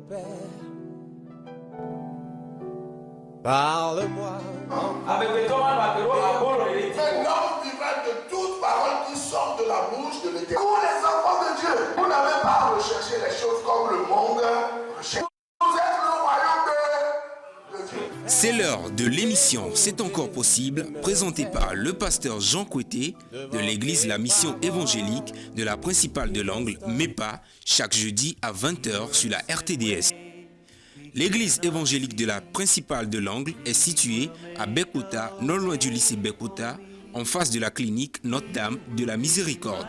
Père. Parle-moi. Un homme vivra de toute parole qui sort de la bouche de l'Éternel. Vous les enfants de Dieu, vous n'avez pas à rechercher les choses comme le monde recherche. Vous êtes le royaume de Dieu. C'est l'heure de l'émission C'est encore possible, présentée par le pasteur Jean Coueté de l'église La Mission évangélique de la principale de l'Angle, MEPA, chaque jeudi à 20h sur la RTDS. L'église évangélique de la principale de l'Angle est située à Bekota, non loin du lycée Bekota, en face de la clinique Notre-Dame de la Miséricorde.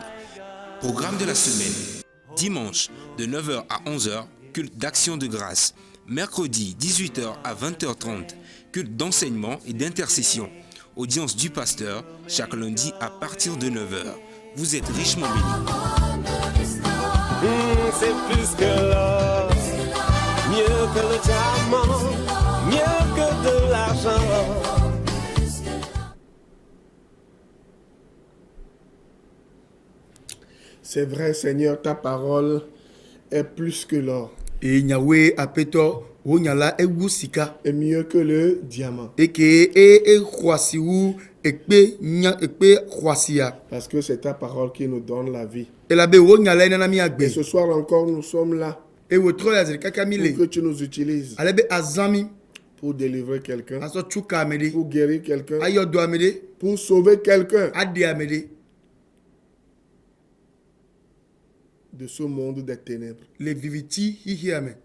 Programme de la semaine. Dimanche de 9h à 11h, culte d'action de grâce. Mercredi 18h à 20h30, culte d'enseignement et d'intercession. Audience du pasteur chaque lundi à partir de 9h. Vous êtes richement bénis. C'est plus que l'or, mieux que le diamant, mieux que de l'argent. C'est vrai, Seigneur, ta parole est plus que l'or Et Yahweh apeto wo nyala ewu sika et mieux que le diamant. eke e khwasiwu ekpe nya ekpe khwasia Parce que c'est ta parole qui nous donne la vie. elabe wo nyala ina mi Et agbe ce soir encore, nous sommes là e wotro ya zeka pour que kamile tu nous utilises alebe azami pour délivrer quelqu'un, aso chuka amede pour guérir quelqu'un, ayodo amede pour sauver quelqu'un ade amede de ce monde des ténèbres. le viviti hihi ame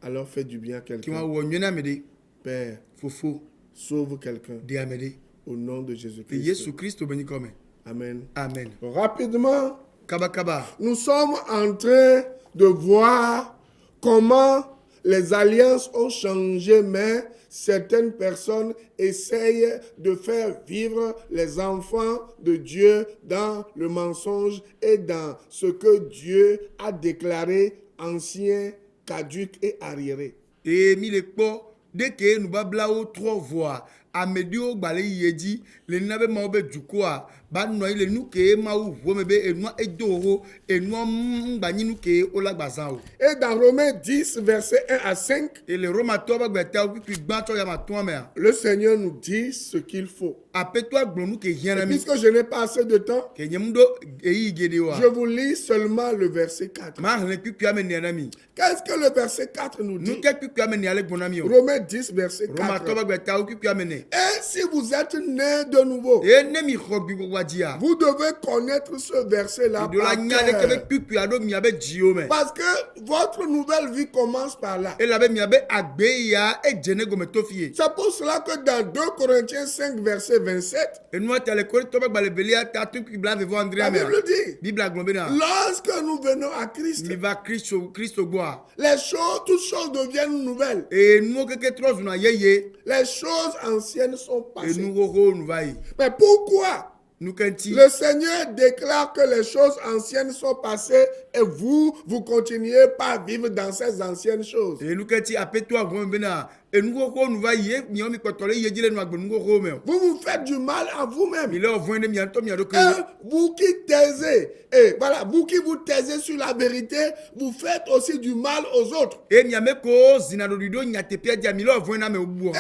Alors fais du bien à ki wa quelqu'un. wo nyena amede Père, fofo sauve quelqu'un de amede au nom de te Jésus-Christ. Yesu Christ beni kome Amen. amen Rapidement, kaba nous sommes en train de voir comment les alliances ont changé, mais certaines personnes essayent de faire vivre les enfants de Dieu dans le mensonge et dans ce que Dieu a déclaré ancien, caduc et arriéré. et mi le kpɔ de ke nubablawo trɔ voa ameɖiwo gbalẽ yedzi le nina be mawo be dukoa ba nɔ anyi le nu ke mawu ʋuome be enua edo ho enua ŋgbanyi nu ke wola gbazã o Et dans Romains 10, versets 1 à 5, et le romatɔwo be gbetawo kpikpi gbãtɔ ya matɔa mea le Seigneur nous dit ce qu'il faut. aƒetɔa gblɔ nu ke hiã Et na mi puisque je n'ai pas assez de temps, ke nye mu ɖo eyi geɖe oa je vous lis seulement le verset 4. mahlẽ kpikpia me nea na mi Qu'est-ce que le verset 4 nous nu dit? ke kpikpia me nea le gbɔ na mi o Romains 10, verset romatɔwo 4. be gbetawo kpikpia me nɛ Et si vous êtes né de nouveau, eye ne mi xɔ gbigbɔgba dzia vous devez connaître ce verset-là ɖo la par nya ɖeke be cœur. kpikpia ɖo miabe dziwo me Parce que votre nouvelle vie commence par là. elabe miabe agbe ya edze ne gome to fie C'est pour cela que dans 2 Corinthiens 5, verset 27, enua ta le Korintɔ be gbalẽ velia ta tu kpibla vevo la andrea mea Bible dit, bibla gblɔ bena lorsque nous venons à Christ, mi va Kristo gbɔa les choses, toutes choses deviennent nouvelles. eye nuwo keke trɔ zuna yeye Les choses anciennes sont passées. enu xoxo nu va yi Mais pourquoi nu ke ŋuti le Seigneur déclare que les choses anciennes sont passées et vous continuez pas à vivre dans ces anciennes choses? eye nu ke ŋuti aƒetɔa gblɔ bena enu xoxo nu va yi ye miawo mi kpɔtɔ le yedzi le nu agbe nu xoxo me o Vous vous faites du mal à vous-même. mi le ɔvɔe ne mia ŋutɔ mia Et ɖokui vous qui taisez, et voilà, vous qui vous taisez sur la vérité, vous faites aussi du mal aux autres. eye miame ko zina ɖoɖi ɖo nyateƒea dzia mi le ɔvɔe na ame bubu ha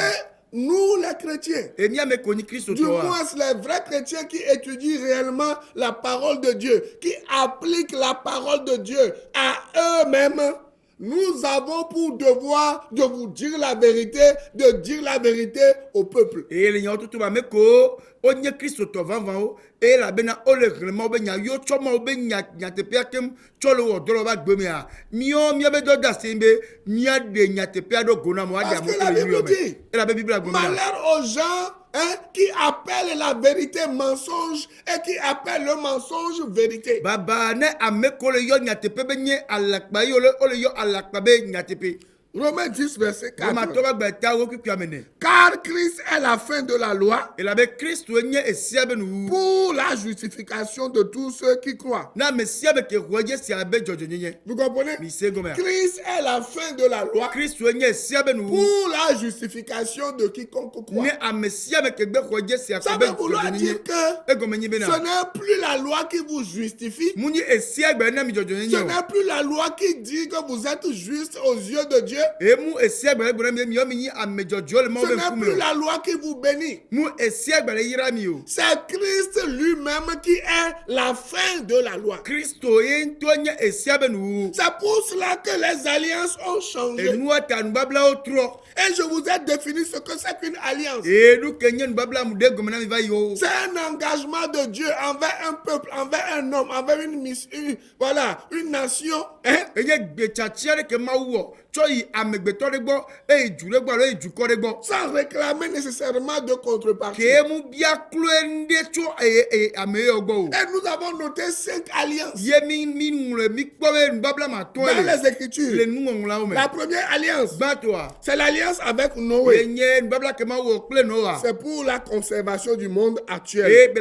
Et nous, les chrétiens, eye miame ko nyi du kristotɔa moins les vrais chrétiens qui étudient réellement la parole de Dieu, qui appliquent la parole de Dieu à eux-mêmes, nous avons pour devoir de vous dire la vérité, de dire la vérité au peuple. eye le nyawo toto ma me ko wonye kristotɔ vavãwo eye elabena wole xlẽma wobe nya yiwo tsɔ ma wobe nyateƒea kem tsɔ le wɔ dɔ le wobe agbe mea míawo míabe dɔ da asi be míaɖe nyateƒea ɖo go na mo aɖe Parce amewo que ke la le Bible yiyɔ me dit, elabe biblia gblɔ bena malheur aux gens qui appellent la vérité mensonge et qui appellent le mensonge vérité. baba ne ame ko le yɔ nyateƒe be nye alakpa ye wole yɔ alakpa be nyateƒe Romains 10, verset 4. Romato ba gbeta wo kikwa mene. Car Christ est la fin de la loi Et la be Christ wenye esia be nu. pour la justification de tous ceux qui croient. Na mesia be ke roje si abe jojo nyenye. Vous comprenez? Mi se gome. Christ est la fin de la loi Christ wenye esia be nu. pour la justification de quiconque croit. Ne a mesia be ke gbe roje si Ça abe veut vouloir jojo dire nyenye. que E gome nyi be ce na. n'est plus la loi qui vous justifie. Muni esia gbe na mi jojo Ce nyenye. n'est plus la loi qui dit que vous êtes juste aux yeux de Dieu. E mu esia gbe gbe na mi yo mi nyi ame jojo le mo Ce be n'est fume. plus la loi qui vous bénit. Mu esia gbe yira mi o. C'est Christ lui-même qui est la fin de la loi. Christo ye nto nye esia be nu. C'est pour cela que les alliances ont E changé. nu ata nu babla o tro. Et je vous ai défini ce que c'est qu'une alliance. E nu kenye nu babla mu de gome na mi va yo. C'est un engagement de Dieu envers un peuple, envers un homme, envers une mission, voilà, une nation. Hein? Eye gbe tchatchia ke ma wo. Cho yi amegbeto de gbo, e ju le gbo, e ju ko de gbo. Sans réclamer nécessairement de contrepartie. Ke mu bia klo nde cho ame yo gbo. Et nous avons noté 5 alliances Ye mi ngule mi kpo be nu babla ma to dans ele. les Écritures. Le nu ngla o me. La première alliance, Ba to a. c'est l'alliance avec Noé. Enye nu babla ke ma wo kle no a. C'est pour la conservation du monde actuel. E be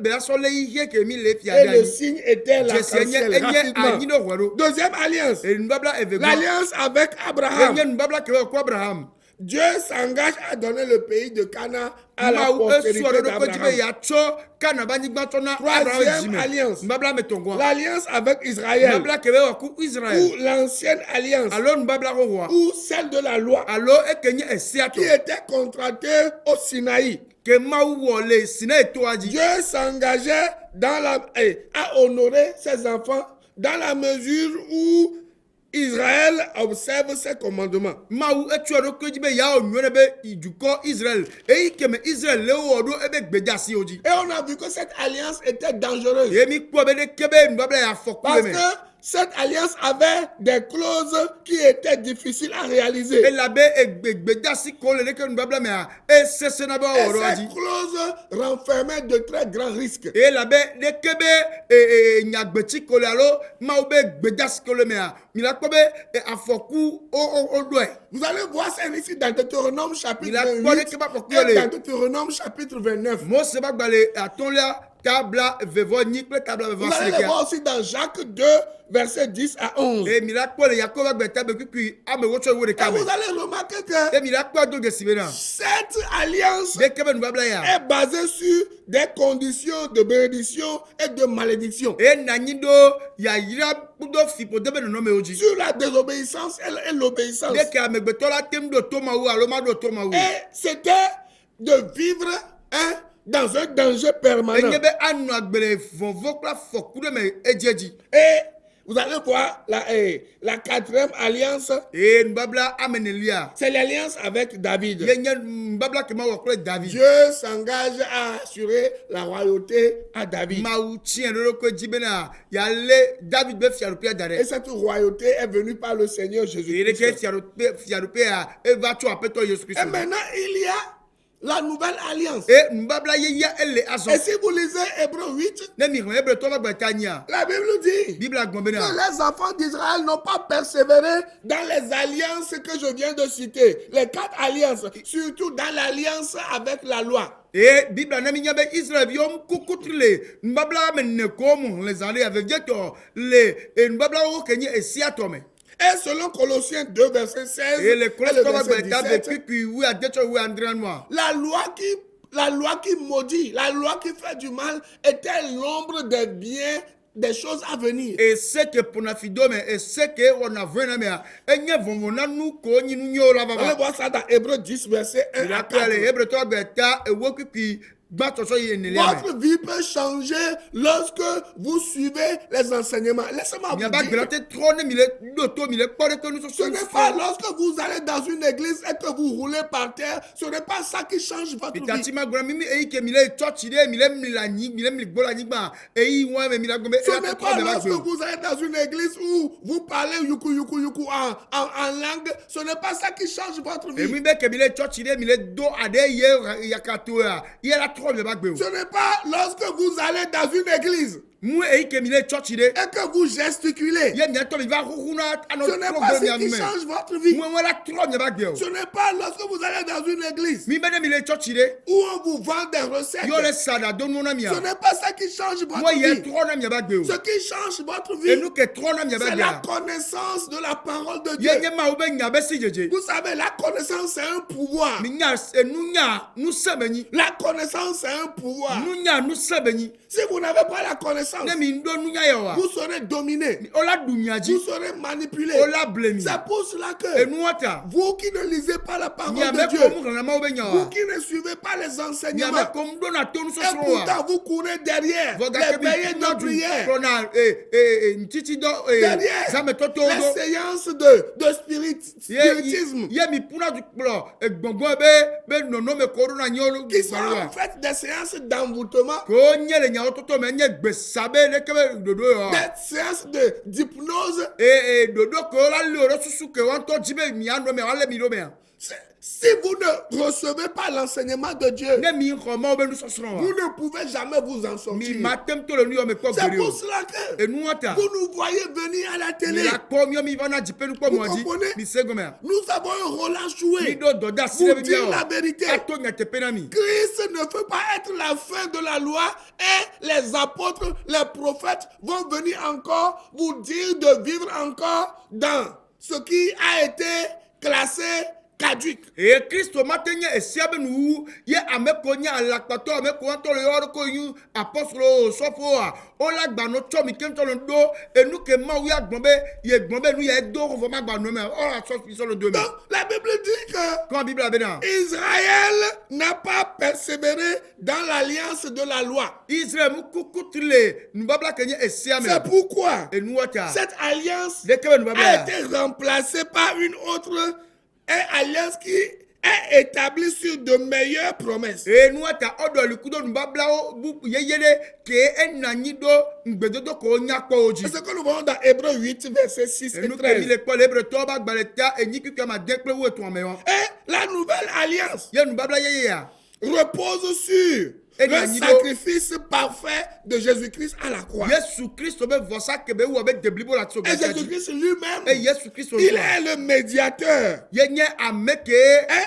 la so le ihe ke mi le fi Et ada le ni. signe était Je sais enye l'arc-en-ciel. anyi Rapidement. no waro. Deuxième alliance, E nu babla eve gbo. l'alliance avec Abraham. Enye nu babla ke ko Abraham. Dieu s'engage à donner le pays de Canaan à la Ma u esu postérité odo ko jibe d'Abraham. ya cho kana ba nyigba to na Troisième alliance. Nu babla me tongo. L'alliance avec Israël, Babla ke be wa ku Israel. ou l'ancienne alliance, Alo nu babla ko wa. ou celle de la loi, Alo ekenye esia to. qui était contractée au Sinaï. Ke ma wo le sina eto aji. Dieu s'engageait à honorer ses enfants dans la mesure où Israël observe ses commandements. Ma u etu odo ko jibe ya o nwere be ijuko Israel. E keme Israel le wo odo ebe gbeja si oji. Et on a vu que cette alliance était dangereuse. E mi kpo be de kebe nu babla ya foku Parce me. que cette alliance avait des clauses qui étaient difficiles à réaliser. E la be gbeja si ko le ke nu babla me a. E sese na ba Et odo ces aji. clauses renfermaient de très grands risques. E la be de kebe nyagbeti ko le alo ma u be gbeja si ko le me a. Mi la kpo be afoku o do e. Vous allez voir ça ici dans Deutéronome chapitre Il a pas 28 de kebab pour et aller. dans Deutéronome chapitre 29. Mose ba gbale atonlia tabla vevo nikle tabla vevo Vous allez le sileke. voir aussi dans Jacques 2, versets 10 à 11. E mi la kpo le Yakob ba gbeta be kukui ame wocho wo de Et kame. vous allez remarquer que E mi la kpo do gesibe na. cette alliance De kebe nu babla ya. est basée sur des conditions de bénédiction et de malédiction. E na nyido ya yira pudo fipo debe no me oji. Sur la désobéissance et l'obéissance. De ke ame gbeto la tem do to ma wo alo ma do to ma wo. Et c'était de vivre dans un danger permanent. Enye be anu agbere vovo kla foku de me ejeji. Et vous allez voir la quatrième alliance, E nu babla amenelia. c'est l'alliance avec David. Yenye nu babla ke ma wo kle David. Dieu s'engage à assurer la royauté à David. Ma u chien do ko jibe na ya le David be fiaru pia Et dare. cette royauté est venue par le Seigneur E de ke Jésus-Christ. fiaru pia e va tu apeto Yesu Christ. Et maintenant, il y a la nouvelle alliance. E nu babla ye ya ele aso. Et si vous lisez Hébreux 8, Ne mi hebre to ba gbetania. la Bible dit Bible agbon na. que les enfants d'Israël n'ont pas persévéré dans les alliances que je viens de citer. Les 4 alliances, surtout dans l'alliance avec la loi. E Bible na mi nyabe Israel bi om kukutrile. Nu babla me ne ko mu les aller avec jeto le nu babla o kenye esia to me. Et selon Colossiens 2, verset 16 E le et cross le to ba verset gbeta be 17, pipi wi adecho wi andran moi. la loi qui maudit, la loi qui fait du mal était l'ombre des biens, des choses à venir. E se ke pona fido me e se ke ona vena me a. Enye vonvo na nu ko nyi nu nyo la On allez baba. voir ça dans Hébreux 10, verset 1 Il à a pris 4. les hébreux to gbeta e wo pipi gba to so ye ne le me. Votre vie peut changer lorsque vous suivez les enseignements. Laissez-moi Mi vous ba dire. gbelate trop ne mi le do to mi le pore to nu so Ce so. n'est pas lorsque vous allez dans une église et que vous roulez par terre, ce n'est pas ça qui change votre Pitati vie. ma gora mimi e ke mi le church de mi le mi la nyi mi le mi gbola nyi gba e yi won me mi la gbe Ce e la n'est ko pas me ba lorsque gbe. vous allez dans une église où vous parlez yuku yuku yuku en langue, ce n'est pas ça qui change votre E vie. mi be ke mi le church de mi le do ade ye ya ka to ya. Ye la trop me ba gbe o. Ce n'est pas lorsque vous allez dans une église Mu eike mile church de. et que vous gesticulez, Ye mi ato mi va huna ano ce n'est pro pas mi ce qui anu. change votre vie. Mu wala tro mi ba gbe o. Ce n'est pas lorsque vous allez dans une église Mi bene mile church de. où on vous vend des recettes. Yo le sada do nu na mi Ce a. n'est pas ça qui change Moi votre ye vie. tro na mi ba gbe o. Ce qui change votre Et vie, nous que tro na mi ba c'est gbe la a. connaissance de la parole de Dieu. Ye nye ma obe nya be si jeje. Vous savez, la connaissance, c'est un pouvoir. Mi nya enu nya nu sebeni. La connaissance, c'est un pouvoir. Nu nya nu sebeni. Si vous n'avez pas la connaissance, Ne mi ndo nu nya ye wa. vous serez dominé. Ola dunyaji. Vous serez manipulé. Ola blemi. C'est pour cela que Enu wata. vous qui ne lisez pas la parole Mi ame de Dieu, ko mu kana ma obe nya vous wa. qui ne suivez pas les Mi ame enseignements, ko mu do na tonu so et so wa. pourtant vous courez derrière Voga les veillées de prière, Prona ntiti do derrière zame toto les do. séances de spiritisme, Ye mi puna du kplo egbongbon be nono me korona nyolo qui sont en gbaruwa. fait des séances d'envoûtement, Ko nye le nya toto me nye gbesabe le kebe dodo yo. des séances d'hypnose. Dodo ko la le ro susu ke wan to jibe mi ando me wale mi do me. Si vous ne recevez pas l'enseignement de Dieu, Ne mi khoma obe nu sosron wa. vous ne pouvez jamais vous en Mi sortir. matem to le nu yo me ko C'est gere pour o. cela que Enu wata. vous nous voyez venir à la Mi télé. la ko mi mi vana jipe nu ko Vous moji. comprenez? Mi segome. Nous avons un rôle à Mi jouer. do doda Vous sire bi dire la vérité. Ato nya tepe na mi. Christ ne peut pas être la fin de la loi et les apôtres, les prophètes vont venir encore vous dire de vivre encore dans ce qui a été classé caduque. Et Christo matenye esiabe nu ye ameko nya alakpato ameko anto le yoro ko yu apostolo sofo a o la gba no cho mi kem to lo do enu ke ma wi agbon ye gbon nu ye do ko ma gba no me o la so fi so lo do me. Donc la Bible dit que Quand Bible a bena Israël n'a pas persévéré dans l'alliance de la loi. Israël mu kukutile nu babla kenye esiame. C'est pourquoi Enu wata. cette alliance De kebe nu a babla. été remplacée par une autre alliance qui est établie sur de meilleures promesses. Enu wata odo likudo nu babla o bu yeyele ke enanyi do ngbedodo ko nya ko oji. C'est ce que nous voyons dans Hébreux 8, versets 6 et Enu ke mi 13. le ko lebre to ba gbaleta enyi ki ma dekple wo to me won. Et la nouvelle alliance Ye nu babla yeye ya. repose sur Et le Daniel- sacrifice parfait de Jésus-Christ à la croix. Yesu Christ be vosa kebe wo be deblibo la tso Et gaji. Jésus-Christ E lui-même, Yesu Christ o il so. est le médiateur Ye nye ameke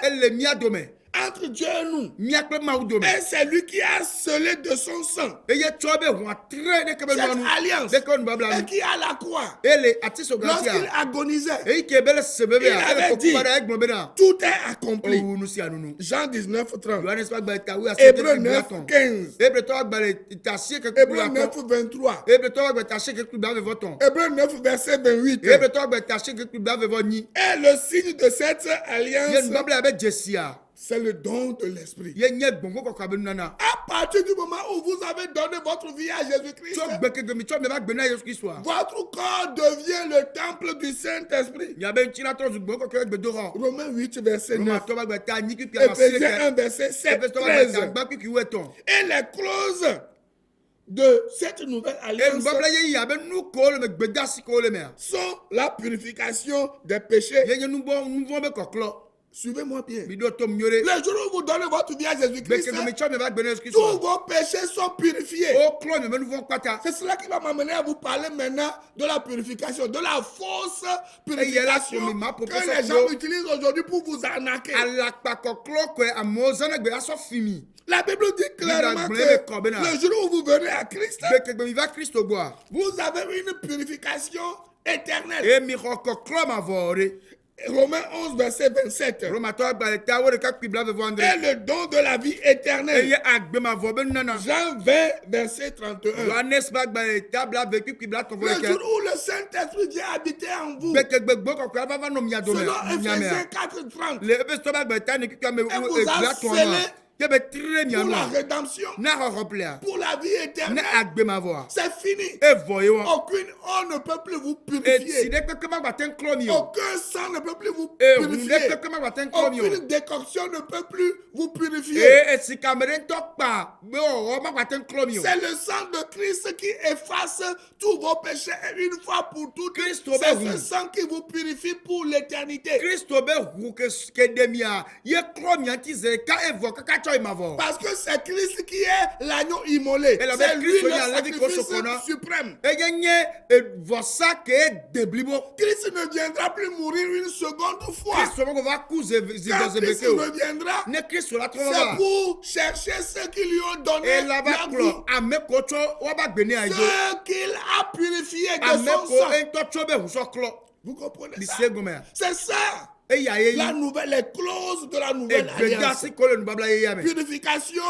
ele mia dome. entre Dieu et nous. Mia kle ma dome. Et c'est lui qui a scellé de son sang E ye tso be ho atre de kebe cette no nu. alliance De ko nu babla et nu. qui à la croix, Ele ati so gaji lorsqu'il a. agonisait, E ke bele sebebe Il a. avait Ele ko dit- kubara egbon be na. tout est accompli. O nu si anu nu. Jean 19, 30. Yohanes pa gba ta wi a Hébreux 9, 15. Hébreu to gba le tasie ke Hébreux ku 9, 23. Hébreu to gba tasie ke ku ba ve voton. Hébreux 9, verset 28. Hébreu to gba tasie ke ku ba ve voni. Et le signe de cette Ye alliance, nu babla be jesia. c'est le don de l'esprit. Ye nye gbongo ko ka be nana. À partir du moment où vous avez donné votre vie à Jésus-Christ, Tso gbeke mi tso me ba gbena Yesu Christ wa. votre corps devient le temple du Saint-Esprit. Yabe ntina to zugbo ko ke gbedo ro. Romains 8, verset Roma 9. to ba gbeta ni ki pia ma Éphésiens sile 1, verset 7, ke. To ba 13. gbeta gba ki weton. Et les clauses de cette nouvelle E alliance babla ye yabe nu ko le me gbeda si ko le me. sont la purification des péchés. Ye nu bo be koklo. Suivez-moi bien. Mi do to mnyore. Le jour où vous donnez votre vie à Jésus-Christ, Gbeke mi tso me ba gbena Yesu Christ tous wa. vos péchés sont purifiés. O klo me nu vo pata. C'est cela qui va m'amener à vous parler maintenant de la purification, de la fausse il est là purification pour me ma que propose les ça, gens bro. utilisent aujourd'hui pour vous arnaquer. Alakpa koklo ko amozana gbe aso fimi. La Bible dit clairement Bible que blame Corbin. le jour où vous venez à Christ, Gbeke gbe mi va Christ o boa. vous avez une purification éternelle. E mi koklo ma vore. Romains 11, verset 27. Roma to gba le ta wo de ka pibla ve vendre. Et le don de la vie éternelle. Eye agbe ma vo be nana. Jean 20, verset 31. Yohanes ba gba le table vécu pibla ton Le volet. jour où le Saint-Esprit vient habiter en vous, Gbeke gbe gbo ko va va no mi adome. selon Nyame. Ephésiens 4, 30, Le ebe to ba gba ta ni ki ka me Et vous e a gla ton scellé no. Ke be tre mi pour la anu. rédemption, Na ro roplea. pour la vie Na éternelle, agbe ma vo. c'est fini. E voye wo. Aucune eau ne peut plus vous E si purifier. de ke ma gba ten klo mi o. Aucun sang ne peut plus vous E hu de purifier. ke ma gba ten klo mi o. Aucune décoction ne peut plus vous purifier. E si kamere to pa be o ma gba ten klo mi o. C'est le sang de Christ qui efface tous vos péchés et une fois pour toutes. Christ C'est obéit. ce sang qui vous purifie pour l'éternité. Kristo be hu ke demia ye klo mi anti ze ka evo ka ka cho Parce que c'est Christ qui est l'agneau immolé. Et la C'est belle lui Christ, le il y a la vie qu'on se sacrifice connaît. suprême. Christ ne viendra plus mourir une seconde fois. Quand Christ reviendra, c'est pour chercher ceux qui lui ont donné la vie. Ceux qu'il a purifiés de son sang. Vous comprenez ça? C'est ça. La nouvelle, les clauses de la nouvelle alliance. Purification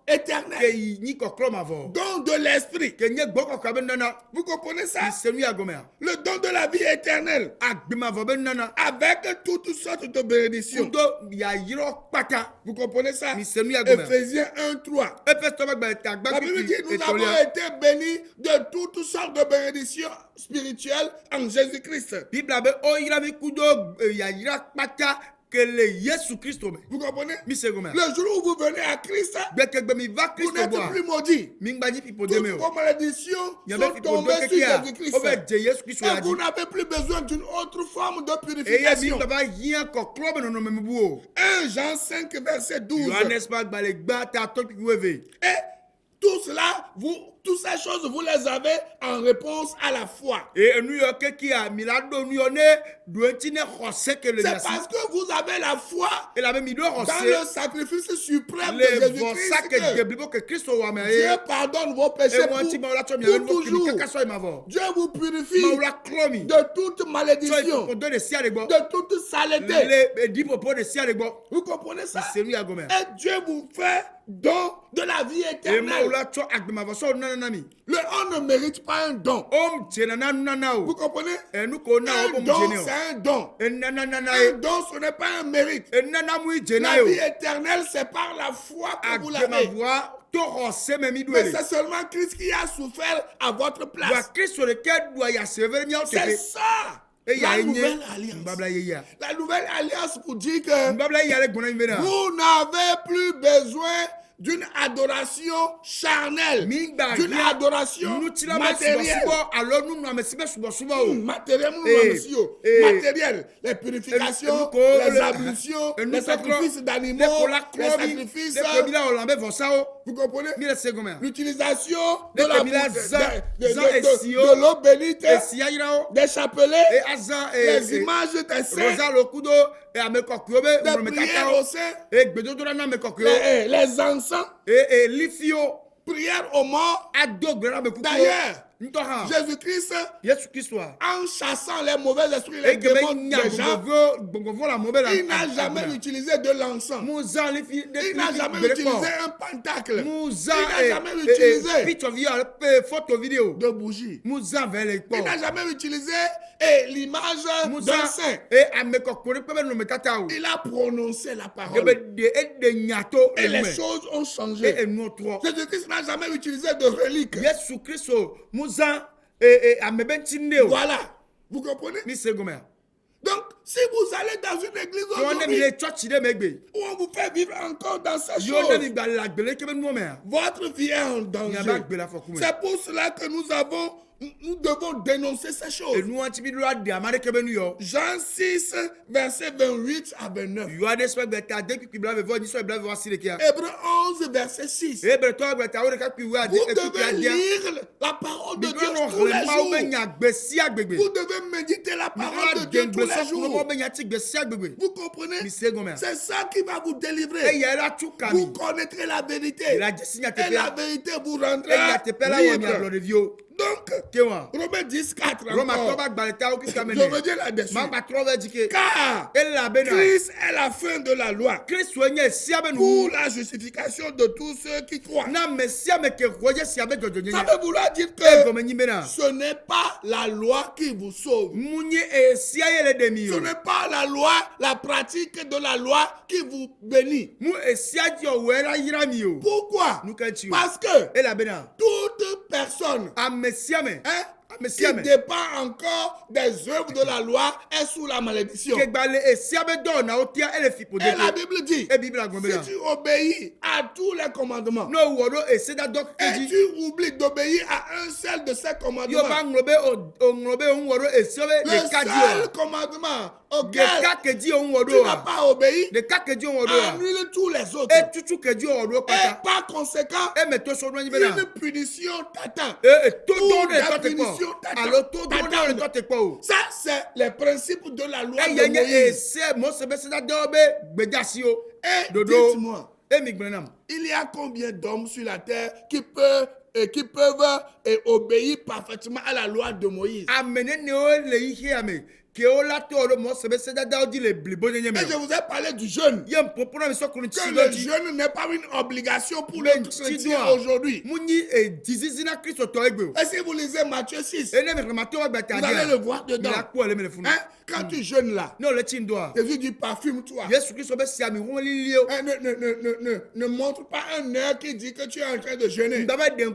éternelle. Don de l'esprit. Vous comprenez ça? Le don de la vie éternelle. Avec toutes sortes de bénédictions. Vous comprenez ça? Ephésiens 1:3. La Bible dit nous avons été bénis de toutes sortes de bénédictions spirituelles en Jésus-Christ. Vous comprenez? Le jour où vous venez à Christ, vous n'êtes plus maudit. Toutes vos malédictions sont tombées sur Jésus-Christ. Et vous n'avez plus besoin d'une autre forme de purification. 1 Jean 5, verset 12. Et tout cela, toutes ces choses, vous les avez en réponse à la foi. C'est parce que vous avez la foi dans le sacrifice suprême de Jésus-Christ que Dieu pardonne vos péchés pour toujours. Dieu vous purifie de toute malédiction, de toute saleté. Vous comprenez ça? Et Dieu vous fait don de la vie éternelle. On ne mérite pas un don. Vous comprenez? Un don, c'est un don. Un don, ce n'est pas un mérite. La vie éternelle, c'est par la foi que vous l'avez. Mais c'est seulement Christ qui a souffert à votre place. C'est ça. La nouvelle alliance. La nouvelle alliance vous dit que vous n'avez plus besoin d'une adoration charnelle, d'une adoration matérielle. Matériel, les purifications, les ablutions, les sacrifices d'animaux, les sacrifices. Vous comprenez? L'utilisation de l'eau bénite, des chapelets, les images des saints, des prières au sein, les encens, prières aux morts. D'ailleurs, Jésus-Christ, en chassant les mauvais esprits, les démons des gens, il n'a jamais utilisé de l'encens. Il n'a jamais utilisé un pentacle. Il n'a jamais utilisé de bougies. Il n'a jamais utilisé l'image d'un saint. Il a prononcé la parole. Et les choses ont changé. Jésus-Christ n'a jamais utilisé de reliques. Voilà. Vous comprenez? Donc, si vous allez dans une église aujourd'hui où on vous fait vivre encore dans ces choses, votre vie est en danger. C'est pour cela que nous devons dénoncer ces choses. Jean 6, verset 28 à 29. Hébreux 11, verset 6. Vous devez lire la parole de Dieu tous les jours. Vous devez méditer la parole de Dieu tous les jours. Vous comprenez? C'est ça qui va vous délivrer. Vous connaîtrez la vérité. Et la vérité vous rendra libre. Donc, Romains 10, 4 encore. Je reviens là-dessus. Car Christ est la fin de la loi pour la justification de tous ceux qui croient. Ça veut vouloir dire que ce n'est pas la loi qui vous sauve. Ce n'est pas la loi, la pratique de la loi qui vous bénit. Pourquoi? Parce que toute personne qui dépend encore des œuvres de la loi est sous la malédiction. Et la Bible dit, si tu obéis à tous les commandements et tu oublies d'obéir à un seul de ces commandements, le seul commandement auquel tu n'as pas obéi, annule tous les autres. Et par conséquent, une punition t'attend. La punition t'attend. Ça, c'est les principes de la loi de Moïse. Et dites-moi, il y a combien d'hommes sur la terre qui peuvent obéir parfaitement à la loi de Moïse? Et je vous ai parlé du jeûne. Que le jeûne n'est pas une obligation pour le chrétien aujourd'hui. Et si vous lisez Matthieu 6, vous allez le voir dedans. Hein? Quand tu jeûnes là, Jésus dit parfume-toi. Ne montre pas un œil qui dit que tu es en train de jeûner. Et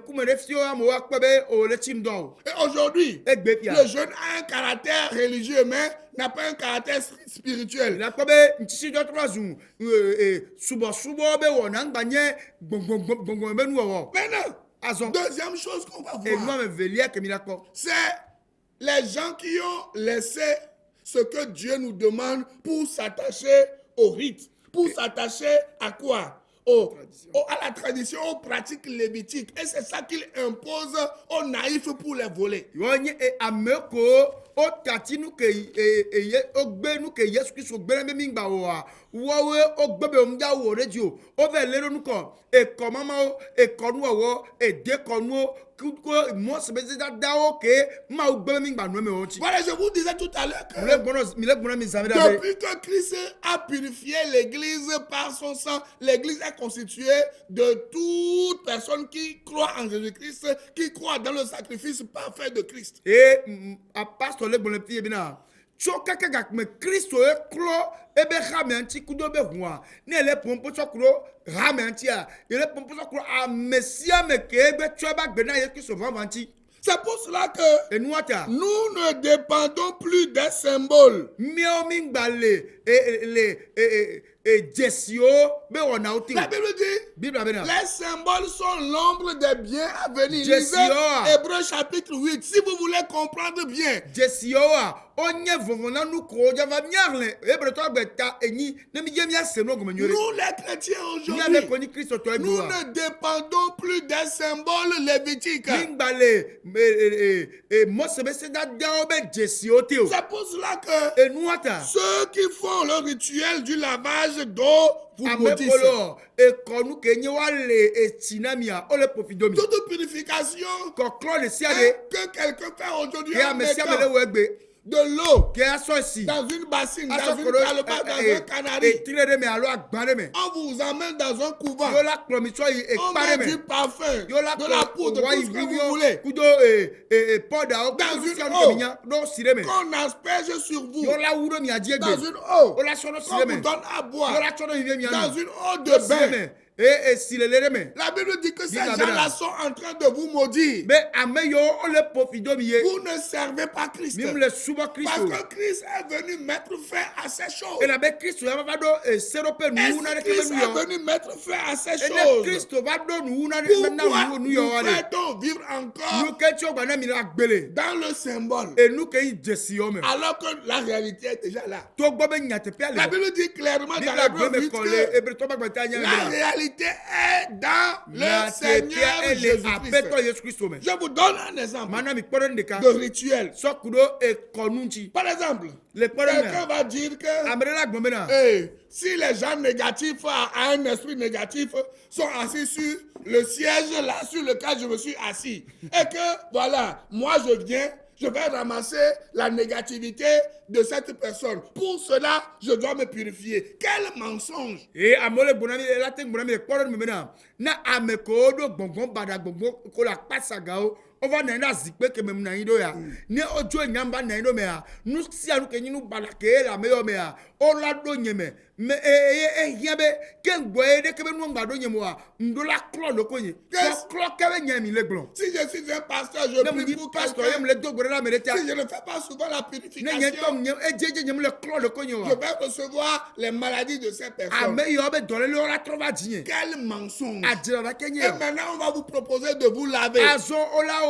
aujourd'hui, le jeûne a un caractère religieux, mais n'a pas un caractère spirituel. Maintenant, deuxième chose qu'on va voir, c'est les gens qui ont laissé ce que Dieu nous demande pour s'attacher au rite, pour s'attacher à quoi? À la tradition, aux pratiques lévitiques. Et c'est ça qu'il impose aux naïfs pour les voler. Voilà, je vous disais tout à l'heure que depuis que Christ a purifié l'Église par son sang, l'Église est constituée de toute personne qui croit en Jésus-Christ, qui croit dans le sacrifice parfait de Christ. Et à part le bon pied bina. Choka kagak me Christo e klo ebe ramanti kudo be hwa ne le pompo chokro ramanti a ele pompo chokro a messia me ke ebe choba gbena ye Christo ramanti. C'est pour cela que nous ne dépendons plus des symboles. La Bible dit, les symboles sont l'ombre des biens à venir. Lisez Hébreux chapitre 8, si vous voulez comprendre bien. Nous, les chrétiens aujourd'hui, nous ne dépendons plus des symboles lévitiques. C'est pour cela que ceux qui font le rituel du lavage d'eau vous maudissent. Toute purification que quelqu'un fait aujourd'hui en mettant de l'eau dans une bassine, dans une calebasse, dans un canari. On vous emmène dans un couvent. On met du parfum, de la poudre, tout ce que vous voulez. Dans une eau qu'on asperge sur vous. Dans une eau qu'on vous donne à boire. Dans une eau de bain. La Bible dit que ces gens-là sont en train de vous maudire. Vous ne servez pas Christ. Parce que Christ est venu mettre fin à ces choses. Et Christ est venu mettre fin à ces choses. Pourquoi nous fait-on vivre encore dans le symbole alors que la réalité est déjà là? La Bible dit clairement dans Hébreux 8 que la réalité est dans le Seigneur Jésus-Christ. Je vous donne un exemple de rituel. Par exemple, quelqu'un va dire que si les gens négatifs à un esprit négatif sont assis sur le siège là sur lequel je me suis assis et que voilà, moi je vais ramasser la négativité de cette personne. Pour cela, je dois me purifier. Quel mensonge! Et amole bonami la teng bonami le koron memena na amekodo bonbon bada bonbon ko la pasagao over na zikpe ke memna ido ya ne ojo nyamba na ido me ya nu si anu ke nyinu bala ke la meyo me ya o la do nyeme me hiabe ken boye de ke be nu ngado nyemo wa ndola klo lo konye klo ke be nyami le glon. Si je suis un pasteur, je prie pour pasteur quelqu'un. yem le do gore la mereta. Si je ne fais pas souvent la purification, Ne nyem nyem ejeje nyem le klo lo konye wa. je vais recevoir les maladies de ces personnes. Ame yo be dole le ora trova dien. Quel mensonge! Adira la Et kenye. maintenant, on va vous proposer de vous laver. Azo ola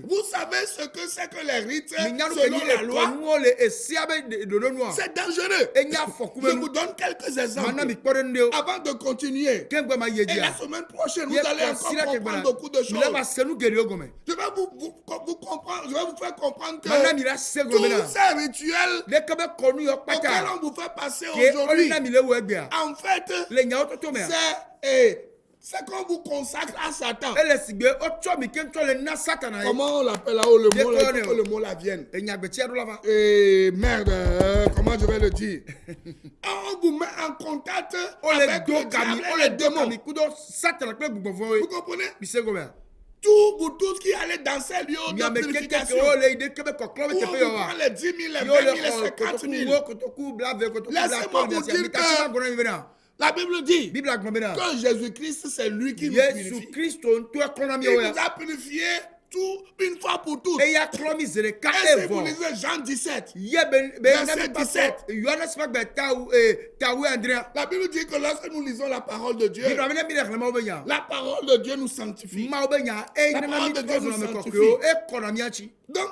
Vous savez ce que c'est que les rites Minyanu selon keni la loi? ekonu le esiabe de noa. C'est dangereux. Enya Je fokume vous donne quelques mana exemples mi kporende avant de continuer. kengbe ma Et yedia. la semaine prochaine, vous allez encore comprendre beaucoup de choses. Mila ma senu geri ogome. Je vais vous comprendre, je vais vous faire comprendre que Mana mira sego tous mena. ces rituels Le kebe konu yo auxquels pata. on vous fait passer Ke aujourd'hui, olina mi le wegbea. en fait, Le nya ototo mea. c'est qu'on vous consacre à Satan. Ele sigbe ocho mi kento le na satana. Comment on l'appelle là-haut le mot là, il Déconne. faut que le mot là vienne. Enya gbetia do lava. Merde, comment je vais le dire? On vous met en contact Ole avec do le kami, diable et ole les do démons. kami kudo satana kle gbogbo Vous we. comprenez? Mi sego mea. Vous tous qui allez dans ces lieux Mi de ame keke purification, ke ole ide kebe koklo où me on tepe vous yo wa. prend les 10 000, les Yo 20 le 000, les 50 000. kotoku blave kotoku Laissez-moi vous dire que la Bible dit Bible agbomena. que Jésus-Christ, c'est lui qui nous Yesu purifie. Kristo ntu eklona mi Il oya. nous a purifié tout une fois pour toutes. Eya klomi zere ka Et si vous evo. lisez Jean 17, Ye ben Verset 17. Yohana sma be tawu Andrea. la Bible dit que lorsque nous lisons la parole de Dieu, Bible amena mi le ma obenya. la parole de Dieu nous sanctifie. Ma obenya e La na parole mi de to Dieu zo nous me sanctifie. kokyo e kona mi achi. Donc,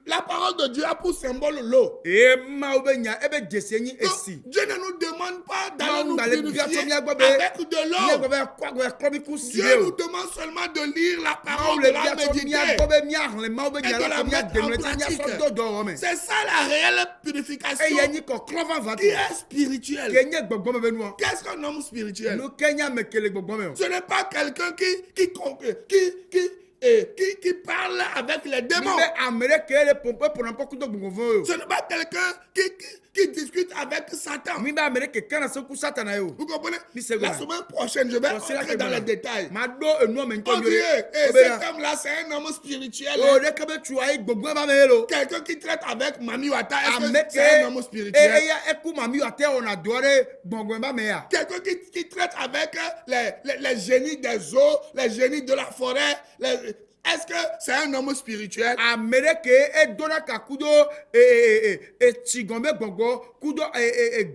la parole de Dieu a pour symbole l'eau. E ma obenya e be jesenyi Donc, esi. Dieu ne nous demande pas Ma d'aller nous ngale purifier biato mi agbobe. avec de Ni l'eau. agbobe kwa gwe klomi ku Dieu sire nous o. demande seulement de lire la Ma parole, le de la biato mi méditer. agbobe mi arle ma Et obenya de la la ko mi mettre en ademre ti nya pratique. so do ome. C'est ça la réelle E purification yenyi ko klova va qui est spirituelle. Kenye gbogbo me benu. Qu'est-ce qu'un homme spirituel? No Kenya me kele gbogbo me. Ce n'est pas quelqu'un qui parle avec les démons. Nibe amere kele pompe pour n'importe quoi gbogbo. Ce n'est pas quelqu'un qui discute avec Satan. Nibe amere ke kana so ku satana yo. Vous comprenez? Mi c'est La vrai. semaine prochaine, je vais entrer dans les détails. Mado enu me nko On dit, yore. cet homme-là, c'est un homme spirituel. O de kebe tuwa i gbogbo ba me lo. Quelqu'un qui traite avec Mami Wata, est-ce que Ameke c'est un homme spirituel? ya eku mami ate ona dore gbogbo ba me ya. Quelqu'un qui traite avec les génies des eaux, les génies de la forêt. Est-ce que c'est un homme spirituel? Amere ke e dona ka kudo tigombe gbogbo kudo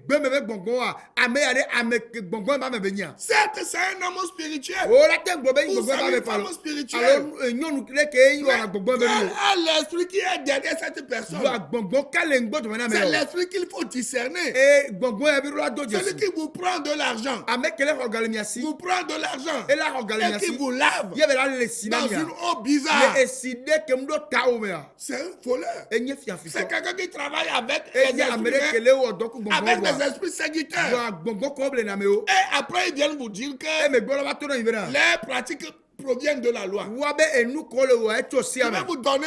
gbeme be gbogbo a ame ya de ame gbogbo ba me be nya. Certes, c'est un homme spirituel. O la te gbogbo Vous gbogbo ba savez, me une falo. femme spirituelle. Alors nyonu le ke yi ona gbogbo be Quel lo. est l'esprit qui est derrière cette personne? Wa gbogbo kale ngbo to me na me C'est yo. l'esprit qu'il faut discerner. E gbogbo ya bi la do Celui Jesu. qui vous prend de l'argent, Ame kele organiasi. vous prend de l'argent Et la et qui organiasi. vous lave Ye be la le dans sinamia. une eau bizarre. Le eside ke mdo ta o me ya. C'est un voleur. Enye fiafito. C'est quelqu'un qui travaille avec E les ya amere esprits, kele o doku gbogbo avec wa. des esprits séducteurs. Wa gbogbo ko ble na me o. Et après, ils viennent vous dire E que me gbolo ba to na yibera. les pratiques proviennent de la loi. Wa be enu ko le wa eto si Je ame. vais vous donner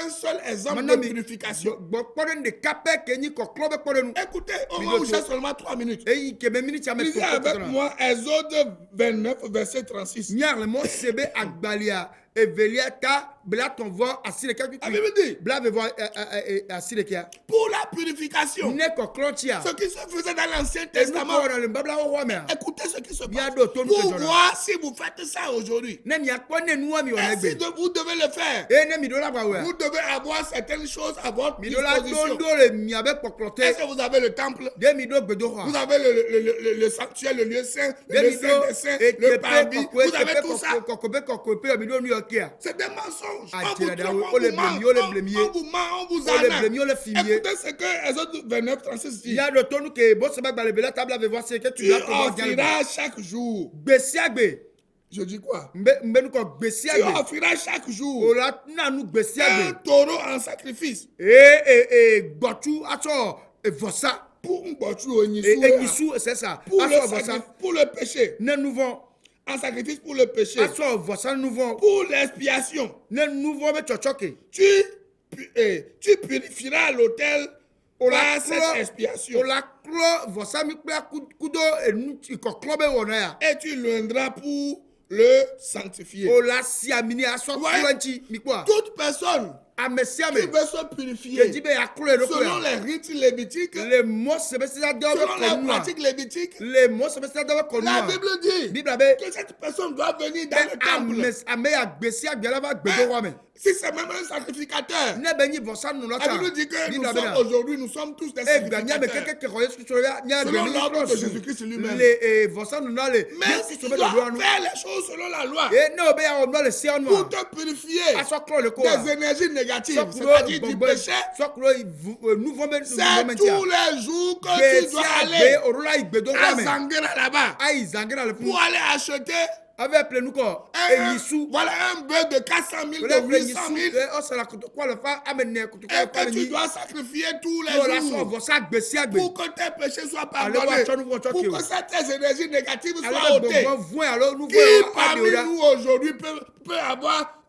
un seul exemple de Manami purification. kpɔɖe ɖeka pɛ ke nyi kɔklɔ bɛ kpɔɖe nu. Écoutez, on Mais va vous d'autres- faire seulement 3 minutes. Eyi kɛmɛ miniti ame Lisez avec moi Exode 29, verset 36. Nyarle mɔ sebe agbalia evelia ta bla tɔn vɔ asi ɖeka La Bible dit, bla bɛ vɔ asi ɖeka. pour la purification, Ne kɔklɔ tia. ce qui se faisait dans l'Ancien Enu Testament, kɔ wɔna le babla wɔwɔ mea. écoutez ce qui se Bien passe. d'autres, nous Pour te donnons. voir si vous faites ça aujourd'hui. Ne miakpɔ ne nua mi wɔ Et si n'egbe. vous devez le faire. E ne mi do la gba wea. Vous devez avoir certaines choses à votre Mi do la disposition. dondo le miabe kɔklɔ Est-ce tɛ. que vous avez le temple? De mi do gbedo Vous xɔa. avez le sanctuaire, le lieu saint, De le mi lieu do saint des saints, le parvis. Vous avez tout ça. kɔkɔbe mi do New York ya. C'est des mensonges. Ah, On tu vous l'as dit, trompe, on on les vous blâme, ment, on les blâme. on vous ment, on vous On les arnaque. blâme, on les filme. Écoutez ce que Exode 29, 36 dit. Ya do tonu ke bo sebe gba le bela table ave voir ce que tu Tu dois comment dire. offriras chaque jour. Gbesi agbe. Je dis quoi? Mbe nu ko gbesi Tu agbe. offriras chaque jour Ola na nu gbesi un agbe. taureau en sacrifice. Gbotu aso vosa. Pour un botu onisu. Enisu c'est ça. Pour Aso le vosa. sacrifice, pour le péché. Ne nouveau. En sacrifice pour le péché. Aso vosa nouveau. Pour l'expiation. Ne nouveau be chochoke. Tu purifieras l'autel par cette expiation. Ola klo vosa mi pe kudo enu ikoklo be wona ya. Et tu l'oindras pour le sanctifier. Ola si amini aso Ouais. kwanchi mi kwa. Toute personne Amesiame. qui veut se purifier Ke jibe ya klo e selon les rites lévitiques, les mots sebesida do be selon les konua. pratiques lévitiques, Les mots sebesida do be la konua. Bible dit Bible be que cette personne doit venir dans le temple ame ya gbesi agbela ba gbedo wa me. Si c'est même un sacrificateur, ne be nyi vɔsa nunɔ ça ta veut dire que ni nous dɔ bɛ na sommes aujourd'hui, nous sommes tous des egba nya me sacrificateurs. keke keke Yesu Kristo nya Selon gbɛmi l'ordre de ni Jésus-Christ lui-même. le vɔsa nunɔ le Mais Yesu si Kristo tu bɛ dois dɔ do anu faire les choses selon la loi e ne o bɛ ya ɔnɔ le se ɔnu pour a te purifier asɔ klɔ le ko a des énergies négatives, sɔkuro c'est-à-dire du péché, sɔkuro nuvɔ bɛ c'est nuvɔ tous les jours que tu gbèsè dois àgbè aller òrùla ìgbèdó à wàmẹ Zanguera là-bas ayi zangera le pour fún aller acheter avẹ plenukọ un, èyí su voilà, un bœuf de 400 000, wòle de ple yi 800 su 000 ɔsàlà kòtòkó àlọfà amẹnẹ kòtòkó et àlọfà que tu mi dois sacrifier tous les yóò la sọ jours vọsà gbèsè àgbè pour que tes péchés soient Allez voir pardonnés, Tchon, nous voyons pour Tchon. que certaines énergies négatives soient alẹ ôtées. gbọngbọn vún àlọ nuvọ Qui àdé parmi òdà nous aujourd'hui peut avoir,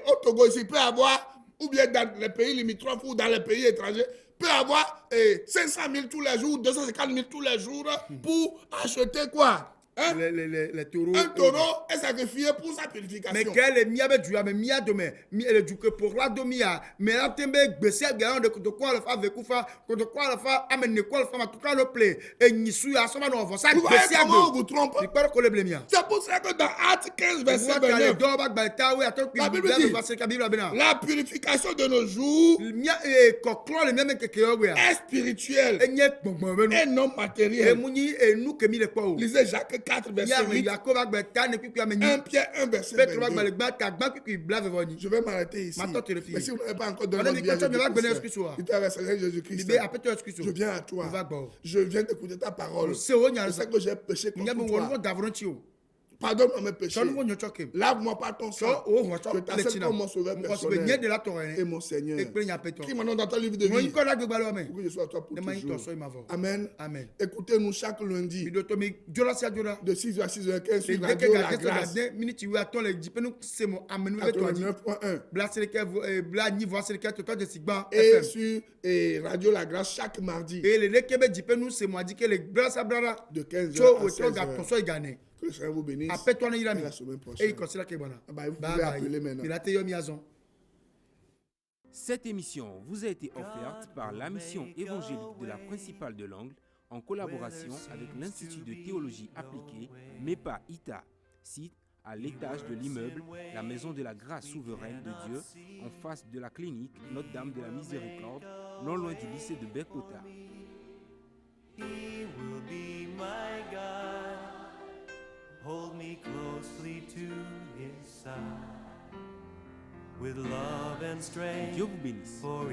au Togo ici, peut avoir, ou bien dans les pays limitrophes ou dans les pays étrangers, peut avoir 500 000 tous les jours, 250 000 tous les jours pour acheter quoi? Hein? les taureaux Un taureau est sacrifié pour sa mɛ purification. kɛ le mia bɛ juya mɛ mia domɛ le ju ke pɔrɔla do mia mɛ la tɛ bɛ gbèsè gɛlɛn de kòtòkó àlọfà vekufa kòtòkó àlọfà amẹnẹ kó àlọfà ma tuka ló ple èyí su yà sọma nà vɔsà Vous voyez gbèsè comment on àgbè vous trompe? ìpɛrɛ kó le bile mia. C'est pour ça que dans Actes 15, verset Wọ́n ta le 29, dɔw b'a gbalẹ̀ ta wí àtọ́ La kpi Bible bíbélì dit, bá se ka bíbélì bɛ na. la purification de nos jours Mia kɔklɔ le mia mɛ keke yɔ wia. est spirituelle E nye gbɔngbɔn bɛ nu. et non matérielle. Emu nyi enu kemi le kpɔ o. Lisez Jacques 4, verset Mia me 8, Yakob b'a gbalẹ̀ ta ne kpikpi ame 1 nyi. Pierre 1, verset Petro b'a 22. gbalẹ̀ gba ta gba kpikpi bla vɛ nyi. Je vais m'arrêter ici. Maintenant, tu le fais. Mais si vous n'avez pas encore donné On a votre dit vie à que tu vas donner Jésus-Christ, Jésus-Christ. il t'a versé Jésus-Christ. Bibe apɛtɛ Yesu Kristo. Je viens à toi. On va gbɔ. Je viens d'écouter ta parole. Se o Je nya sais que j'ai péché Nya contre bɛ wɔn toi. fɔ davoro ti o. Pardonne-moi mes péchés. Sɔɔni ko nyɔ tsɔ kem. Lave-moi par ton sang. Sɔ o hɔn Je tsɔ ale t'accepte tina. comme mon sauveur Mɔgɔ sɔbɛ personnel nye de la tɔgɔ et yɛ. mon Seigneur. Ekpere nya pɛtɔ. Qui maintenant dans ton livre de Mɔ vie. yi kɔ la gbɛgba lɔ mɛ. Pour que je sois à toi pour Ne ma yi toujours. tɔ sɔ yi ma vɔ. Amen. Amen. Écoutez-nous chaque lundi Mi do to mi jola sia jola. de 6h à 6h15 sur Le Radio deke La ga Grâce de minute wi atɔ le jipenu se mo amenu bɛ to adi. 89.1 Bla seleke bla nyi voix seleke to de sigban et FM. sur Radio La Grâce chaque mardi Et le deke bɛ jipenu se mo adi ke le bla sa bla de 15h so à o to ga 16h. to so igane. Que le Seigneur vous bénisse. Apɛ to na yira mi. Et la semaine Et prochaine. il considère que bona. Ah bah, vous pouvez appeler maintenant. Mi la te yo mi azon. Cette émission vous a été offerte par la mission évangélique de la principale de l'Angle en collaboration avec l'Institut de théologie appliquée MEPA ITA, site à l'étage de l'immeuble La Maison de la Grâce Souveraine de Dieu, en face de la clinique Notre-Dame de la Miséricorde, non loin du lycée de Bekota. He will be my God. Hold me closely to his side with love and strength Dieu vous bénisse. for